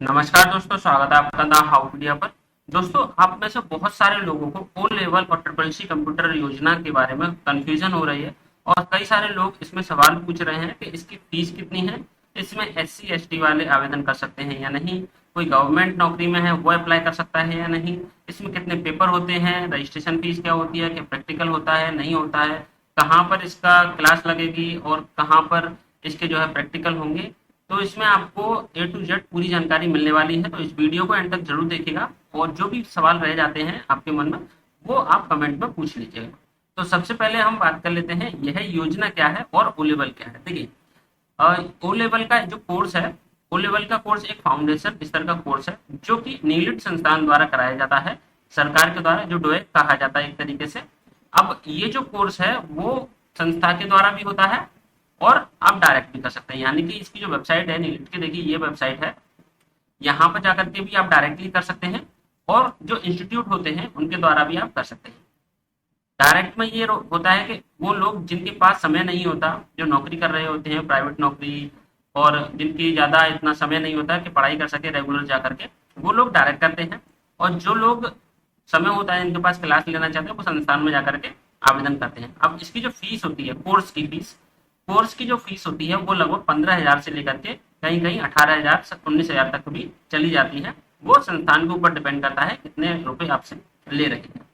नमस्कार दोस्तों, स्वागत है आपका द हाउपीडिया पर। दोस्तों, आप में से बहुत सारे लोगों को ओ लेवल और ट्रिपल सी कंप्यूटर योजना के बारे में कंफ्यूजन हो रही है और कई सारे लोग इसमें सवाल पूछ रहे हैं कि इसकी फीस कितनी है, इसमें एससी एसटी वाले आवेदन कर सकते हैं या नहीं, कोई गवर्नमेंट नौकरी में है वो अप्लाई कर सकता है या नहीं, इसमें कितने पेपर होते हैं, रजिस्ट्रेशन फीस क्या होती है, क्या प्रैक्टिकल होता है नहीं होता है, कहाँ पर इसका क्लास लगेगी और कहाँ पर इसके जो है प्रैक्टिकल होंगे। तो इसमें आपको ए टू जेड पूरी जानकारी मिलने वाली है, तो इस वीडियो को एंड तक जरूर देखिएगा और जो भी सवाल रह जाते हैं आपके मन में वो आप कमेंट में पूछ लीजिएगा। तो सबसे पहले हम बात कर लेते हैं यह योजना क्या है और ओ लेवल क्या है। देखिए, ओ लेवल का जो कोर्स है, ओ लेवल का कोर्स एक फाउंडेशन स्तर का कोर्स है जो कि नीलिट संस्थान द्वारा कराया जाता है, सरकार के द्वारा, जो डोए कहा जाता है एक तरीके से। अब ये जो कोर्स है वो संस्था के द्वारा भी होता है और आप डायरेक्ट भी कर सकते हैं, यानी कि इसकी जो वेबसाइट है नीट की, देखिए ये वेबसाइट है, यहाँ पर जाकर के भी आप डायरेक्टली कर सकते हैं और जो इंस्टीट्यूट होते हैं उनके द्वारा भी आप कर सकते हैं। डायरेक्ट में ये होता है कि वो लोग जिनके पास समय नहीं होता, जो नौकरी कर रहे होते हैं प्राइवेट नौकरी, और जिनकी ज़्यादा इतना समय नहीं होता कि पढ़ाई कर सके रेगुलर जा करके, वो लोग डायरेक्ट करते हैं। और जो लोग समय होता है इनके पास क्लास लेना चाहते हैं वो संस्थान में जाकर के आवेदन करते हैं। अब इसकी जो फीस होती है, कोर्स की जो फीस होती है वो लगभग 15,000 से लेकर के कहीं कहीं 18,000 से 19,000 तक भी चली जाती है। वो संस्थान के ऊपर डिपेंड करता है कितने रुपए आपसे ले रहे हैं।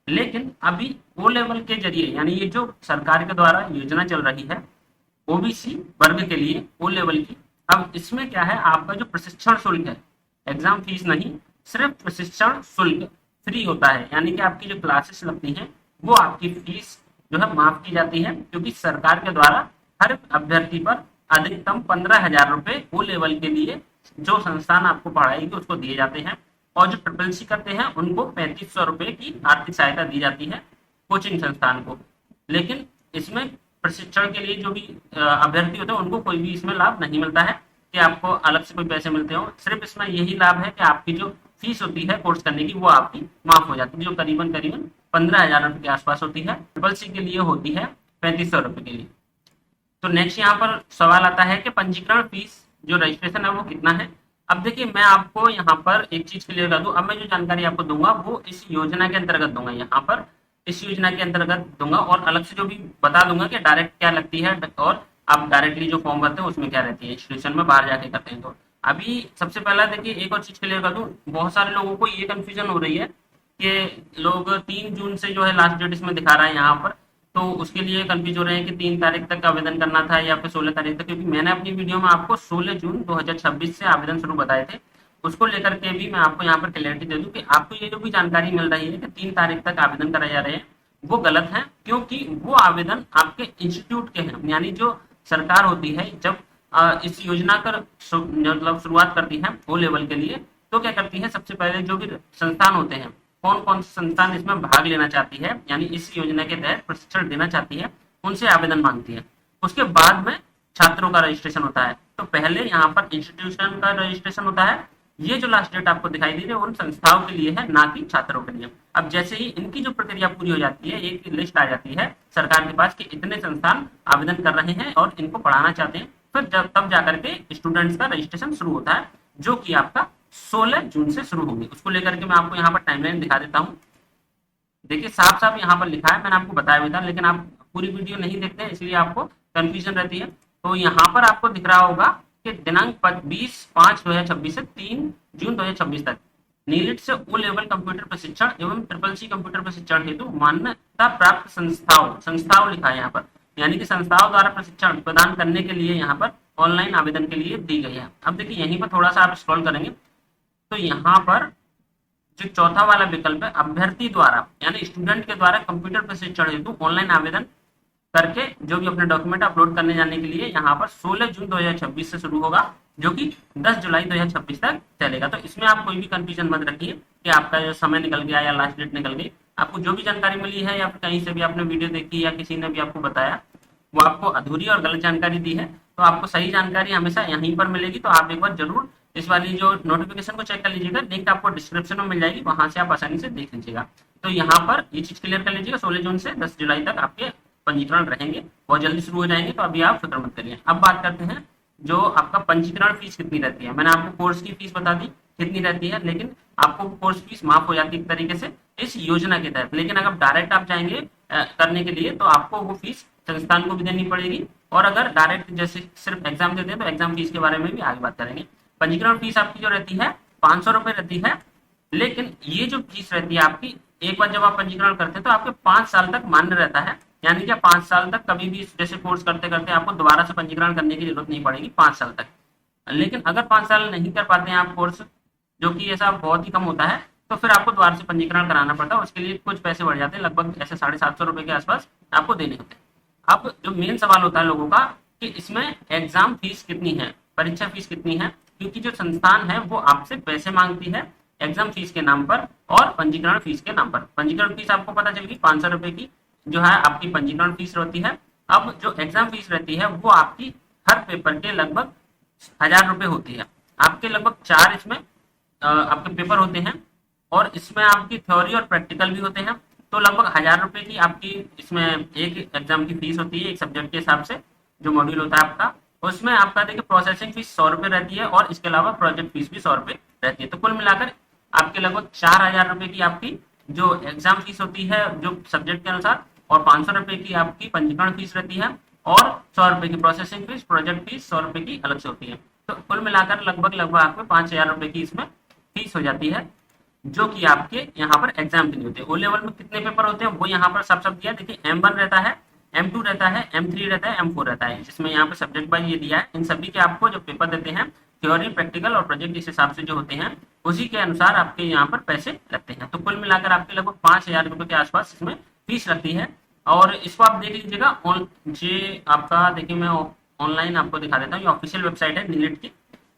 लेकिन अभी ओ लेवल के जरिए, यानी ये जो सरकार के द्वारा योजना चल रही है ओबीसी वर्ग के लिए ओ लेवल की, अब इसमें क्या है, आपका जो प्रशिक्षण शुल्क है, एग्जाम फीस नहीं, सिर्फ प्रशिक्षण शुल्क फ्री होता है, यानी कि आपकी जो क्लासेस लगती हैं वो आपकी फीस जो है माफ की जाती है, क्योंकि सरकार के द्वारा हर अभ्यर्थी पर अधिकतम 15,000 रुपए ओ लेवल के लिए जो संस्थान आपको पढ़ाएगी उसको दिए जाते हैं, और जो ट्रिपल सी करते हैं उनको 3500 रुपए की आर्थिक सहायता दी जाती है कोचिंग संस्थान को। लेकिन इसमें प्रशिक्षण के लिए जो भी अभ्यर्थी होते हैं उनको कोई भी इसमें लाभ नहीं मिलता है कि आपको अलग से कोई पैसे मिलते हो। सिर्फ इसमें यही लाभ है कि आपकी जो फीस होती है कोर्स करने की वो आपकी माफ हो जाती है, जो करीबन करीबन 15,000 रुपए के आसपास होती है। ट्रिपल सी के लिए होती है 3500 रुपए के लिए। तो नेक्स्ट यहाँ पर सवाल आता है कि पंजीकरण फीस, जो रजिस्ट्रेशन है वो कितना है। अब देखिए, मैं आपको यहाँ पर एक चीज क्लियर कर दूं, अब मैं जो जानकारी आपको दूंगा वो इस योजना के अंतर्गत दूंगा, यहाँ पर इस योजना के अंतर्गत दूंगा, और अलग से जो भी बता दूंगा कि डायरेक्ट क्या लगती है और आप डायरेक्टली जो फॉर्म भरते हैं उसमें क्या रहती है, इंस्टीट्यूशन में बाहर जाके करते हैं। तो अभी सबसे पहला देखिए, एक और चीज क्लियर कर दूं, बहुत सारे लोगों को ये कंफ्यूजन हो रही है कि लोग 3 जून से जो है लास्ट डेट इसमें दिखा रहा है यहाँ पर, तो उसके लिए कंफ्यूज हो रहे हैं कि 3 तारीख तक आवेदन करना था या फिर 16 तारीख तक, क्योंकि मैंने अपनी वीडियो में आपको 16 जून 2026 से आवेदन शुरू बताए थे। उसको लेकर के भी मैं आपको यहाँ पर क्लैरिटी दे दूं कि आपको ये जो भी जानकारी मिल रही है कि 3 तारीख तक आवेदन कराए जा रहे हैं वो गलत है, क्योंकि वो आवेदन आपके इंस्टीट्यूट के हैं। यानी जो सरकार होती है जब इस योजना का मतलब शुरुआत करती है ओ लेवल के लिए, तो क्या करती है, सबसे पहले जो भी संस्थान होते हैं, कौन कौन से संस्थान इसमें भाग लेना चाहती है, यानी इस योजना के तहत प्रशिक्षण देना चाहती है, उनसे आवेदन मांगती है। उसके बाद में छात्रों का रजिस्ट्रेशन होता है। तो पहले यहाँ पर इंस्टीट्यूशन का रजिस्ट्रेशन होता है। ये जो लास्ट डेट आपको दिखाई दे रही है उन संस्थाओं के लिए है, ना कि छात्रों के लिए। अब जैसे ही इनकी जो प्रक्रिया पूरी हो जाती है, एक लिस्ट आ जाती है सरकार के पास कि इतने संस्थान आवेदन कर रहे हैं और इनको पढ़ाना चाहते हैं, फिर जब तब जाकर के स्टूडेंट्स का रजिस्ट्रेशन शुरू होता है, जो कि आपका 16 जून से शुरू होगी। उसको लेकर के मैं आपको यहाँ पर टाइमलाइन दिखा देता हूँ। देखिए, साफ साफ यहाँ पर लिखा है, मैंने आपको बताया भी था, लेकिन आप पूरी वीडियो नहीं देखते हैं इसलिए आपको कंफ्यूजन रहती है। तो यहाँ पर आपको दिख रहा होगा कि दिनांक 20/5/2026 से 3 जून 2026 तक नीलिट से ओ लेवल कंप्यूटर प्रशिक्षण एवं ट्रिपल सी कंप्यूटर प्रशिक्षण हेतु मान्यता प्राप्त संस्थाओं लिखा है यहाँ पर, यानी कि संस्थाओं द्वारा प्रशिक्षण प्रदान करने के लिए यहाँ पर ऑनलाइन आवेदन के लिए दी गई है। अब देखिए, यहीं पर थोड़ा सा आप स्क्रॉल करेंगे तो यहाँ पर जो चौथा वाला विकल्प है, अभ्यर्थी द्वारा यानी स्टूडेंट के द्वारा कंप्यूटर प्रशिक्षण हेतु ऑनलाइन आवेदन करके जो भी अपने डॉक्यूमेंट अपलोड करने जाने के लिए यहाँ पर 16 जून 2026 से शुरू होगा, जो कि 10 जुलाई 2026 तक चलेगा। तो इसमें आप कोई भी कंफ्यूजन मत रखिए कि आपका जो समय निकल गया या लास्ट डेट निकल गई। आपको जो भी जानकारी मिली है या फिर कहीं से भी आपने वीडियो देखी या किसी ने भी आपको बताया वो आपको अधूरी और गलत जानकारी दी है, तो आपको सही जानकारी हमेशा यहीं पर मिलेगी। तो आप एक बार जरूर इस वाली जो नोटिफिकेशन को चेक कर लीजिएगा, लिंक आपको डिस्क्रिप्शन में मिल जाएगी, वहां से आप आसानी से देख लीजिएगा। तो यहाँ पर ये चीज क्लियर कर लीजिएगा, 16 जून से 10 जुलाई तक आपके पंजीकरण रहेंगे, बहुत जल्दी शुरू हो जाएंगे, तो अभी आप फिक्र मत करिए। अब बात करते हैं जो आपका पंजीकरण फीस कितनी रहती है। मैंने आपको कोर्स की फीस बता दी कितनी रहती है, लेकिन आपको कोर्स फीस माफ हो जाती है एक तरीके से इस योजना के तहत। लेकिन अगर डायरेक्ट आप जाएंगे करने के लिए तो आपको वो फीस संस्थान को भी देनी पड़ेगी, और अगर डायरेक्ट जैसे सिर्फ एग्जाम देते हैं तो एग्जाम फीस के बारे में भी आगे बात करेंगे। पंजीकरण फीस आपकी जो रहती है 500 रुपए रहती है, लेकिन ये जो फीस रहती है आपकी, एक बार जब आप पंजीकरण करते हैं तो आपके 5 साल तक मान्य रहता है, यानी कि 5 साल तक कभी भी जैसे कोर्स करते करते आपको दोबारा से पंजीकरण करने की जरूरत नहीं पड़ेगी 5 साल तक। लेकिन अगर 5 साल नहीं कर पाते हैं आप कोर्स, जो कि ऐसा बहुत ही कम होता है, तो फिर आपको दोबारा से पंजीकरण कराना पड़ता है। उसके लिए कुछ पैसे बढ़ जाते हैं, लगभग ऐसे 750 रुपए के आसपास आपको देने होते हैं। अब जो मेन सवाल होता है लोगों का कि इसमें एग्जाम फीस कितनी है, परीक्षा फीस कितनी है, क्योंकि जो संस्थान है वो आपसे पैसे मांगती है एग्जाम फीस के नाम पर और पंजीकरण फीस के नाम पर। पंजीकरण फीस आपको पता चलेगी 500 रुपए की जो है आपकी पंजीकरण फीस रहती है। अब जो एग्जाम फीस रहती है वो आपकी हर पेपर के लगभग 1000 रुपए होती है। आपके लगभग 4 इसमें आपके पेपर होते हैं, और इसमें आपकी थ्योरी और प्रैक्टिकल भी होते हैं। तो लगभग 1000 रुपए की आपकी इसमें एक एग्जाम की फीस होती है, एक सब्जेक्ट के हिसाब से जो मॉड्यूल होता है आपका। उसमें आपका देखिए प्रोसेसिंग फीस 100 रुपए रहती है, और इसके अलावा प्रोजेक्ट फीस भी 100 रुपए रहती है। तो कुल मिलाकर आपके लगभग 4000 रुपए की आपकी जो एग्जाम फीस होती है जो सब्जेक्ट के अनुसार, और 500 रुपए की आपकी पंजीकरण फीस रहती है, और 100 रुपए की प्रोसेसिंग फीस, प्रोजेक्ट फीस 100 रुपए की अलग से होती है। तो कुल मिलाकर लगभग आपको 5000 रुपए की इसमें फीस हो जाती है, जो कि आपके यहाँ पर एग्जाम के लिए होते हैं। ओ लेवल में कितने पेपर होते हैं वो यहाँ पर सब दिया। देखिए M1 रहता है, M2 रहता है, M3 रहता है, M4 रहता है, जिसमें यहाँ पर सब्जेक्ट वाइज ये दिया है। इन सभी के आपको जो पेपर देते हैं थ्योरी, प्रैक्टिकल और प्रोजेक्ट इस हिसाब से जो होते हैं उसी के अनुसार आपके यहाँ पर पैसे लगते हैं। तो कुल मिलाकर आपके लगभग 5000 रुपए के आसपास इसमें फीस लगती है। और इसको आप देख लीजिएगा, ये आपका देखिए मैं ऑनलाइन आपको दिखा देता हूँ। ये ऑफिशियल वेबसाइट है नीलेट की।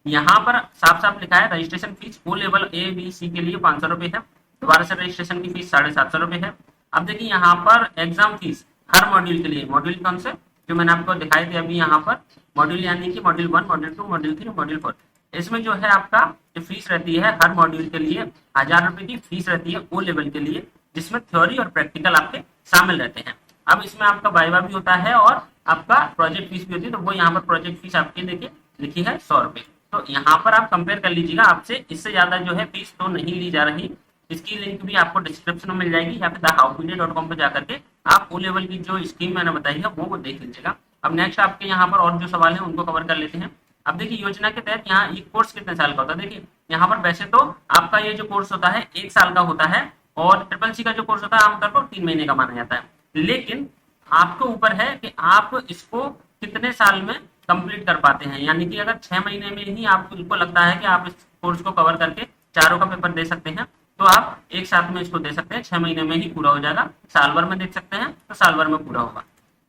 यहाँ पर साफ साफ लिखा है registration fees O level A B C के लिए 500 रुपए है। दोबारा से रजिस्ट्रेशन की फीस 750 रुपए है। अब देखिए यहाँ पर एग्जाम फीस हर मॉड्यूल के लिए, मॉड्यूल कौन से जो मैंने आपको दिखाए थे अभी यहाँ पर, मॉड्यूल यानी कि मॉड्यूल 1, मॉड्यूल 2, मॉड्यूल 3, मॉड्यूल 4, इसमें जो है आपका जो फीस रहती है हर मॉड्यूल के लिए 1000 रुपए की फीस रहती है ओ लेवल के लिए, जिसमें थ्योरी और प्रैक्टिकल आपके शामिल रहते हैं। अब इसमें आपका वाइवा भी होता है और आपका प्रोजेक्ट फीस भी होती है। तो वो यहाँ पर प्रोजेक्ट फीस आपकी देखिए लिखी है 100 रुपए। तो यहाँ पर आप कंपेयर कर लीजिएगा, आपसे इससे ज्यादा जो है फीस तो नहीं ली जा रही। इसकी लिंक भी आपको डिस्क्रिप्शन में मिल जाएगी, या फिर thehoupmedia.com पे जाकर के आप ओ लेवल की जो स्कीम मैंने बताई है वो देख लीजिएगा। अब नेक्स्ट आपके यहाँ पर और जो सवाल है उनको कवर कर लेते हैं। अब देखिए योजना के तहत यहाँ ये कोर्स कितने साल का होता है। देखिए यहाँ पर वैसे तो आपका ये जो कोर्स होता है 1 साल का होता है, और ट्रिपल सी का जो कोर्स होता है आमतौर पर 3 महीने का माना जाता है। लेकिन आपके ऊपर है कि आप इसको कितने साल में कंप्लीट कर पाते हैं। यानी कि अगर 6 महीने में ही आपको लगता है कि आप इस कोर्स को कवर करके चारों का पेपर दे सकते हैं, तो आप एक साथ में इसको दे सकते हैं, 6 महीने में ही पूरा हो जाएगा। साल भर में देख सकते हैं तो साल भर में पूरा होगा।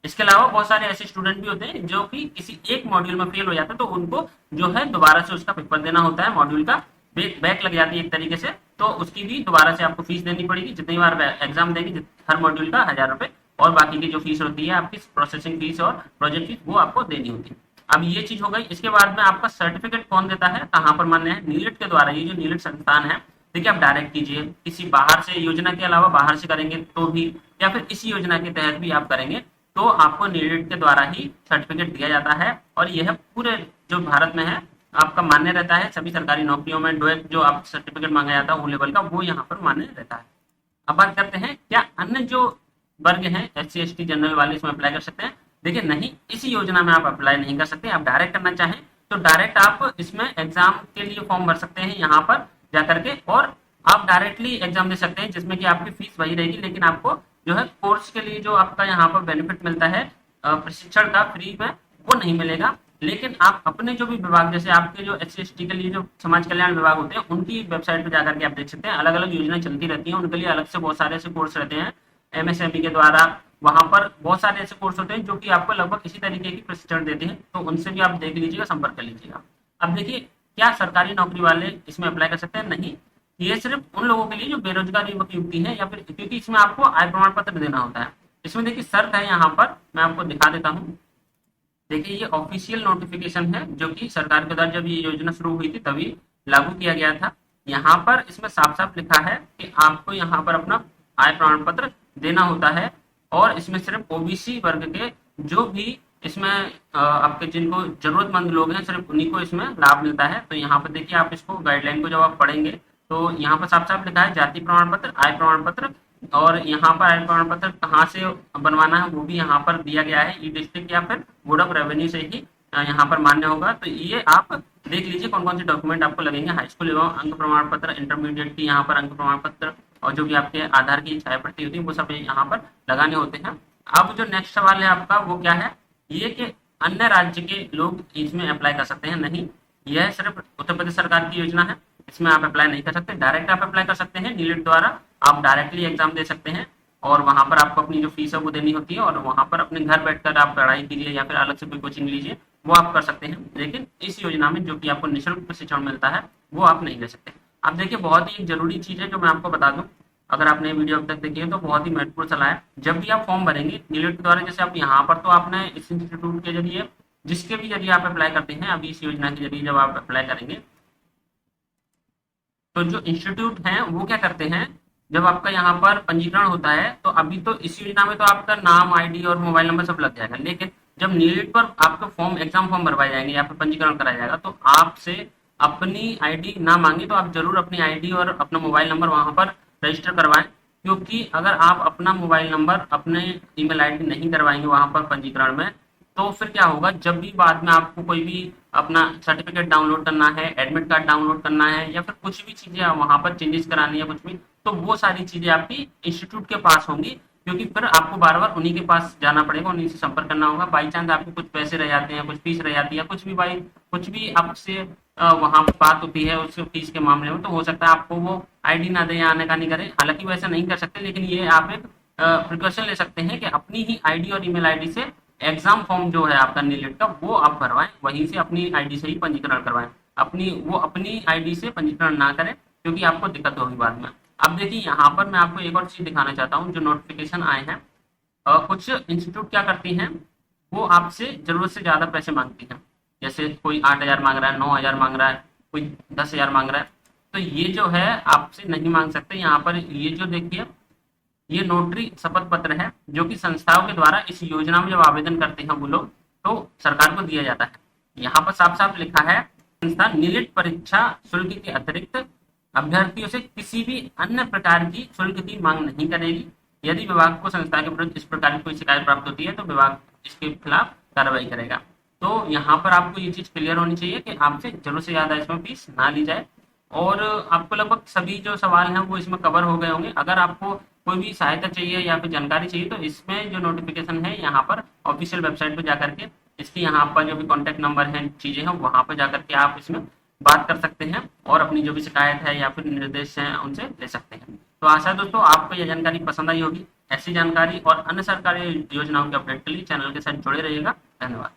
इसके अलावा बहुत सारे ऐसे स्टूडेंट भी होते हैं जो कि किसी एक मॉड्यूल में फेल हो जाते हैं, तो उनको जो है दोबारा से उसका पेपर देना होता है, मॉड्यूल का बैक लग जाती है एक तरीके से, तो उसकी भी दोबारा से आपको फीस देनी पड़ेगी। जितनी बार एग्जाम देगी हर मॉड्यूल का 1000 रुपए, और बाकी की जो फीस होती है आपकी प्रोसेसिंग फीस और प्रोजेक्ट फीस वो आपको देनी होती है। अब ये चीज हो गई। इसके बाद में आपका सर्टिफिकेट कौन देता है, कहाँ पर मान्य है, नीलेट के द्वारा। ये जो नीलेट संस्थान है, देखिए आप डायरेक्ट कीजिए, किसी बाहर से योजना के अलावा बाहर से करेंगे तो भी, या फिर इसी योजना के तहत भी आप करेंगे तो आपको नीलेट के द्वारा ही सर्टिफिकेट दिया जाता है। और यह पूरे जो भारत में है आपका मान्य रहता है। सभी सरकारी नौकरियों में डोएक जो आप सर्टिफिकेट मांगा जाता है ओ लेवल का, वो यहाँ पर मान्य रहता है। अब बात करते हैं क्या अन्य जो वर्ग हैं SC ST जनरल वाले इसमें अप्लाई कर सकते हैं। देखिए नहीं, इसी योजना में आप अप्लाई नहीं कर सकते। आप डायरेक्ट करना चाहें तो डायरेक्ट आप इसमें एग्जाम के लिए फॉर्म भर सकते हैं यहाँ पर जाकर के, और आप डायरेक्टली एग्जाम दे सकते हैं, जिसमें कि आपकी फीस वही रहेगी, लेकिन आपको जो है कोर्स के लिए जो आपका यहाँ पर बेनिफिट मिलता है प्रशिक्षण का फ्री में, वो नहीं मिलेगा। लेकिन आप अपने जो भी विभाग, जैसे आपके जो SC ST के लिए जो समाज कल्याण विभाग होते हैं, उनकी वेबसाइट पर जाकर के आप देख सकते हैं। अलग अलग योजनाएं चलती रहती हैं, उनके लिए अलग से बहुत सारे ऐसे कोर्स रहते हैं MSME के द्वारा। वहां पर बहुत सारे ऐसे कोर्स होते हैं जो कि आपको लगभग इसी तरीके की प्रशिक्षण देते हैं, तो उनसे भी आप देख लीजिएगा, संपर्क कर लीजिएगा। अब देखिए क्या सरकारी नौकरी वाले इसमें अप्लाई कर सकते हैं, नहीं, ये सिर्फ उन लोगों के लिए जो बेरोजगार युवक युवती है, या फिर क्योंकि इसमें आपको आय प्रमाण पत्र देना होता है। इसमें देखिए शर्त है, यहाँ पर मैं आपको दिखा देता हूँ। देखिए ये ऑफिशियल नोटिफिकेशन है जो कि सरकार के द्वारा जब ये योजना शुरू हुई थी तभी लागू किया गया था। यहाँ पर इसमें साफ साफ लिखा है कि आपको यहाँ पर अपना आय प्रमाण पत्र देना होता है, और इसमें सिर्फ OBC वर्ग के जो भी इसमें आपके जिनको जरूरतमंद लोग हैं सिर्फ उन्हीं को इसमें लाभ मिलता है। तो यहाँ पर देखिए आप इसको गाइडलाइन को जब आप पढ़ेंगे तो यहाँ पर साफ साफ लिखा है जाति प्रमाण पत्र, आय प्रमाण पत्र, और यहाँ पर आय प्रमाण पत्र कहाँ से बनवाना है वो भी यहाँ पर दिया गया है। ई डिस्ट्रिक्ट या फिर बोर्ड ऑफ रेवेन्यू से ही यहाँ पर मान्य होगा। तो ये आप देख लीजिए कौन कौन से डॉक्यूमेंट आपको लगेंगे। हाई स्कूल एवं अंक प्रमाण पत्र, इंटरमीडिएट की यहाँ पर अंक प्रमाण पत्र, और जो भी आपके आधार की छाया प्रति होती है वो सब यहाँ पर लगाने होते हैं। अब जो नेक्स्ट सवाल है आपका वो क्या है, ये कि अन्य राज्य के लोग इसमें अप्लाई कर सकते हैं? नहीं, यह सिर्फ उत्तर प्रदेश सरकार की योजना है, इसमें आप अप्लाई नहीं कर सकते। डायरेक्ट आप अप्लाई कर सकते हैं नीलेट द्वारा, आप डायरेक्टली एग्जाम दे सकते हैं और वहां पर आपको अपनी जो फीस है वो देनी होती है, और वहां पर अपने घर बैठकर आप पढ़ाई कीजिए या फिर अलग से कोई कोचिंग लीजिए, वो आप कर सकते हैं। लेकिन इस योजना में जो कि आपको निःशुल्क प्रशिक्षण मिलता है वो आप नहीं ले सकते। अब देखिए बहुत ही एक जरूरी चीज है जो मैं आपको बता दूं, अगर आपने वीडियो अब तक देखी है तो बहुत ही महत्वपूर्ण सलाह है। जब भी आप फॉर्म भरेंगे नीलेट के द्वारा, जैसे आप यहाँ पर तो आपने इस इंस्टीट्यूट के जरिए जिसके भी जरिए आप अप्लाई करते हैं, अभी इस योजना के जरिए जब आप अप्लाई करेंगे तो जो इंस्टीट्यूट हैं वो क्या करते हैं, जब आपका यहाँ पर पंजीकरण होता है तो अभी तो इस योजना में तो आपका नाम, आईडी और मोबाइल नंबर सब लग जाएगा, लेकिन जब नीट पर आपका फॉर्म, एग्जाम फॉर्म भरवाए जाएंगे या फिर पंजीकरण कराया जाएगा तो आपसे अपनी आईडी ना मांगे तो आप जरूर अपनी आईडी और अपना मोबाइल नंबर वहां पर रजिस्टर करवाएं। क्योंकि अगर आप अपना मोबाइल नंबर, अपने ईमेल आईडी नहीं करवाएंगे वहां पर पंजीकरण में, तो फिर क्या होगा, जब भी बाद में आपको कोई भी अपना सर्टिफिकेट डाउनलोड करना है, एडमिट कार्ड डाउनलोड करना है या फिर कुछ भी चीजें वहां पर चेंजेस करानी है कुछ भी, तो वो सारी चीजें आपकी इंस्टीट्यूट के पास होंगी। क्योंकि फिर आपको बार बार उन्हीं के पास जाना पड़ेगा, उन्हीं से संपर्क करना होगा। बाई चांस आपके कुछ पैसे रह जाते हैं, कुछ फीस रह जाती है, कुछ भी भाई कुछ भी आपसे वहां पर बात होती है उस फीस के मामले में, तो हो सकता है आपको वो आईडी ना दे या आने का नहीं करे। हालांकि वैसा नहीं कर सकते, लेकिन ये आप एक प्रिकॉशन ले सकते हैं कि अपनी ही आईडी और ईमेल आईडी से एग्जाम फॉर्म जो है आपका नीलेट का वो आप भरवाएं, वहीं से अपनी आईडी से ही पंजीकरण करवाएं। अपनी आईडी से पंजीकरण ना करें क्योंकि आपको दिक्कत होगी बाद में। अब देखिए यहाँ पर मैं आपको एक और चीज दिखाना चाहता हूँ, जो नोटिफिकेशन आए हैं। कुछ इंस्टीट्यूट क्या करती हैं, वो आपसे जरूरत से ज्यादा पैसे मांगती हैं। जैसे कोई 8,000 मांग रहा है, 9,000 मांग रहा है, कोई 10,000 मांग रहा है। तो ये जो है आपसे नहीं मांग सकते। यहाँ पर ये जो देखिए, ये नोटरी शपथ पत्र है जो कि संस्थाओं के द्वारा इस योजना में जब आवेदन करते हैं वो लोग, तो सरकार को दिया जाता है। यहाँ पर साफ साफ लिखा है, संस्था नीट परीक्षा शुल्क के अतिरिक्त अभ्यर्थियों से किसी भी अन्य प्रकार की शुल्क की मांग नहीं करेगी। यदि विभाग को संस्था के विरुद्ध इस प्रकार की कोई शिकायत प्राप्त होती है तो विभाग इसके खिलाफ कार्रवाई करेगा। तो यहाँ पर आपको ये चीज क्लियर होनी चाहिए कि आपसे जरूरत से ज्यादा इसमें फीस ना ली जाए। और आपको लगभग सभी जो सवाल हैं वो इसमें कवर हो गए होंगे। अगर आपको कोई भी सहायता चाहिए या फिर जानकारी चाहिए तो इसमें जो नोटिफिकेशन है यहाँ पर ऑफिशियल वेबसाइट पर जाकर के इसकी यहाँ पर जो भी कॉन्टैक्ट नंबर है, चीजें हैं, वहां पर जाकर के आप इसमें बात कर सकते हैं और अपनी जो भी शिकायत है या फिर निर्देश हैं उनसे ले सकते हैं। तो आशा है दोस्तों आपको यह जानकारी पसंद आई होगी। ऐसी जानकारी और अन्य सरकारी योजनाओं के अपडेट के लिए चैनल के साथ जुड़े रहिएगा। धन्यवाद।